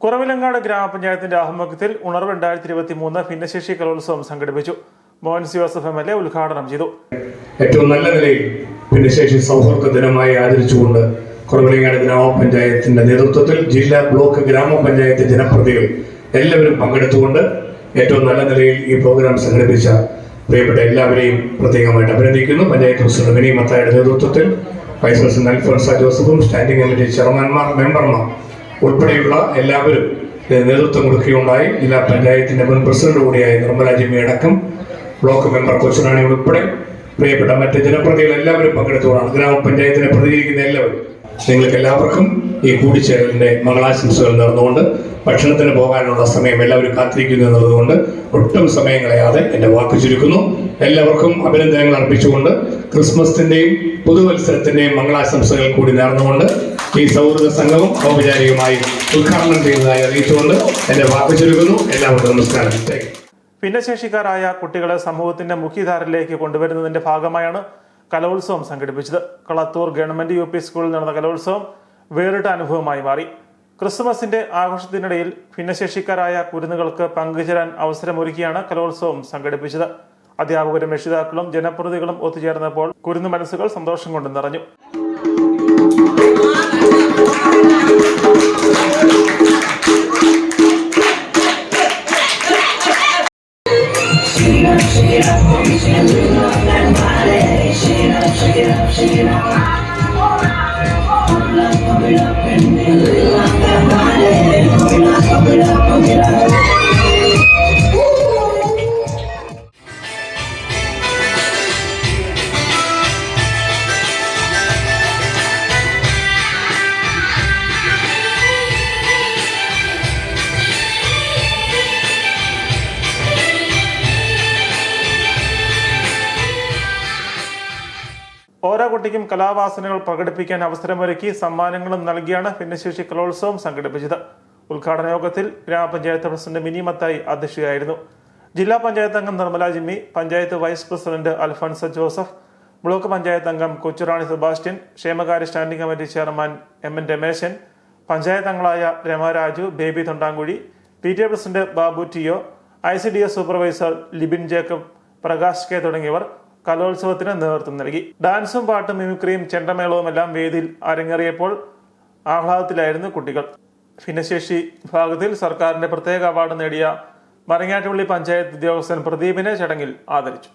കുറവിലങ്ങാട് ഗ്രാമപഞ്ചായത്തിന്റെ ആഭിമുഖ്യത്തിൽ ഉണർവ് 2023 ഭിന്നശേഷി കലോത്സവം സംഘടിപ്പിച്ചു. മോഹൻ ജോസഫ് MLA ഉദ്ഘാടനം ചെയ്തു. ഏറ്റവും നല്ല നിലയിൽ ഭിന്നശേഷി സൗഹൃദ ദിനമായി ആചരിച്ചുകൊണ്ട് കുറവിലങ്ങാട് ഗ്രാമപഞ്ചായത്തിന്റെ നേതൃത്വത്തിൽ ജില്ലാ ബ്ലോക്ക് ഗ്രാമപഞ്ചായത്ത് ജനപ്രതിനിധികൾ എല്ലാവരും പങ്കെടുത്തുകൊണ്ട് ഏറ്റവും നല്ല നിലയിൽ ഈ പ്രോഗ്രാം സംഘടിപ്പിച്ച പ്രിയപ്പെട്ട എല്ലാവരെയും പ്രത്യേകമായിട്ട് അഭിനന്ദിക്കുന്നു. പഞ്ചായത്ത് പ്രസിഡന്റ് മിനി മത്തായുടെ നേതൃത്വത്തിൽ വൈസ് പ്രസിഡന്റ് അൽഫോൻസ ജോസഫും സ്റ്റാൻഡിംഗ് കമ്മിറ്റി ചെയർമാൻമാർ മെമ്പർമാർ ഉൾപ്പെടെയുള്ള എല്ലാവരും നേതൃത്വം കൊടുക്കുകയുണ്ടായി. ജില്ലാ പഞ്ചായത്തിന്റെ മുൻ പ്രസിഡന്റ് കൂടിയായ നിർമ്മല ജിമ്മി അടക്കം ബ്ലോക്ക് മെമ്പർ കൊച്ചുറാണി ഉൾപ്പെടെ പ്രിയപ്പെട്ട മറ്റ് ജനപ്രതിനിധികൾ എല്ലാവരും പങ്കെടുത്തുകൊണ്ടാണ് ഗ്രാമപഞ്ചായത്തിനെ പ്രതിനിധീകരിക്കുന്ന എല്ലാവരും. നിങ്ങൾക്ക് എല്ലാവർക്കും ഈ കൂടിച്ചേരലിന്റെ മംഗളാശംസകൾ നേർന്നുകൊണ്ട് ഭക്ഷണത്തിന് പോകാനുള്ള സമയം എല്ലാവരും കാത്തിരിക്കുന്നു എന്നതുകൊണ്ട് ഒട്ടും സമയം കളയാതെ എന്റെ വാക്ക് ചുരുക്കുന്നു. എല്ലാവർക്കും അഭിനന്ദനങ്ങൾ അർപ്പിച്ചുകൊണ്ട് ക്രിസ്മസിന്റെയും പുതുവത്സരത്തിന്റെയും മംഗളാശംസകൾ കൂടി നേർന്നുകൊണ്ട് ഈ സൗഹൃദ സംഗമം ഔപചാരികമായി ഉദ്ഘാടനം ചെയ്യുന്നതായി അറിയിച്ചുകൊണ്ട് എന്റെ വാക്ക് ചുരുക്കുന്നു. എല്ലാവർക്കും നമസ്കാരം. ഭിന്നശേഷിക്കാരായ കുട്ടികളെ സമൂഹത്തിന്റെ മുഖ്യധാരയിലേക്ക് കൊണ്ടുവരുന്നതിന്റെ ഭാഗമായാണ് കലോത്സവം സംഘടിപ്പിച്ചത്. കളത്തൂർ ഗവൺമെന്റ് UP സ്കൂളിൽ നടന്ന കലോത്സവം വേറിട്ട അനുഭവമായി മാറി. ക്രിസ്മസിന്റെ ആഘോഷത്തിനിടയിൽ ഭിന്നശേഷിക്കാരായ കുരുന്നുകൾക്ക് പങ്കുചേരാൻ അവസരമൊരുക്കിയാണ് കലോത്സവം സംഘടിപ്പിച്ചത്. അധ്യാപകരും രക്ഷിതാക്കളും ജനപ്രതിനിധികളും ഒത്തുചേർന്നപ്പോൾ കുരുന്നു മനസ്സുകൾ സന്തോഷം കൊണ്ട് നിറഞ്ഞു. ഓരോ കുട്ടിക്കും കലാവാസനകൾ പ്രകടിപ്പിക്കാൻ അവസരമൊരുക്കി സമ്മാനങ്ങളും നൽകിയാണ് ഭിന്നശേഷി കലോത്സവം സംഘടിപ്പിച്ചത്. ഉദ്ഘാടന യോഗത്തിൽ ഗ്രാമപഞ്ചായത്ത് പ്രസിഡന്റ് മിനി മത്തായി അധ്യക്ഷയായിരുന്നു. ജില്ലാ പഞ്ചായത്ത് അംഗം Nirmala Jimmy, panchayat vice president Alphonsa Joseph, block panchayat അംഗം കൊച്ചുറാണി സെബാസ്റ്റ്യൻ, ക്ഷേമകാര്യ standing committee chairman MN Rameshan, panchayat അംഗങ്ങളായ Ramaraju, Baby Thondankuzhi, PTA president Babu TO, ICDS supervisor Libin Jacob, Prakash K തുടങ്ങിയവർ കലോത്സവത്തിന് നേതൃത്വം നൽകി. ഡാൻസും പാട്ടും മിമിക്രിയും ചെണ്ടമേളവും എല്ലാം വേദിയിൽ അരങ്ങേറിയപ്പോൾ ആഹ്ലാദത്തിലായിരുന്നു കുട്ടികൾ. ഭിന്നശേഷി വിഭാഗത്തിൽ സർക്കാരിന്റെ പ്രത്യേക അവാർഡ് നേടിയ മരങ്ങാട്ടുപള്ളി പഞ്ചായത്ത് ഉദ്യോഗസ്ഥൻ പ്രദീപിനെ ചടങ്ങിൽ ആദരിച്ചു.